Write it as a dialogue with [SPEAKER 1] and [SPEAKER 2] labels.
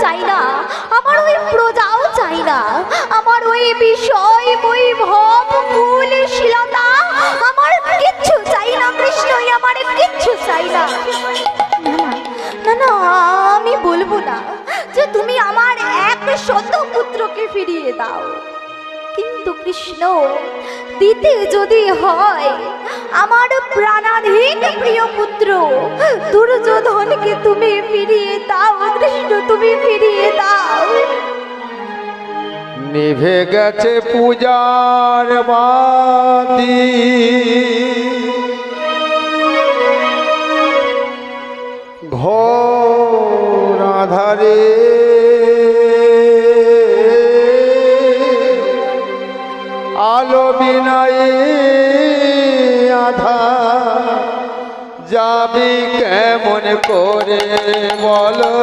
[SPEAKER 1] চাই না, আমার ওই প্রজাও চাই না, আমার ওই বিষয় বৈভব কুলশীলতা আমার কিচ্ছু চাই না কৃষ্ণ, আমার কিচ্ছু চাই না। না না, আমি বলবো না যে তুমি আমার এক শত পুত্রকে ফিরিয়ে দাও, কিন্তু কৃষ্ণ দিতে যদি হয় আমার প্রাণাধীন প্রিয় পুত্র দুর্যোধনকে তুমি ফিরিয়ে দাও কৃষ্ণ, তুমি ফিরিয়ে দাও।
[SPEAKER 2] নিভে গেছে পূজার বাতি, ঘোর আধারে আলো বিনাই আধা যাবি কেমন করে বলো।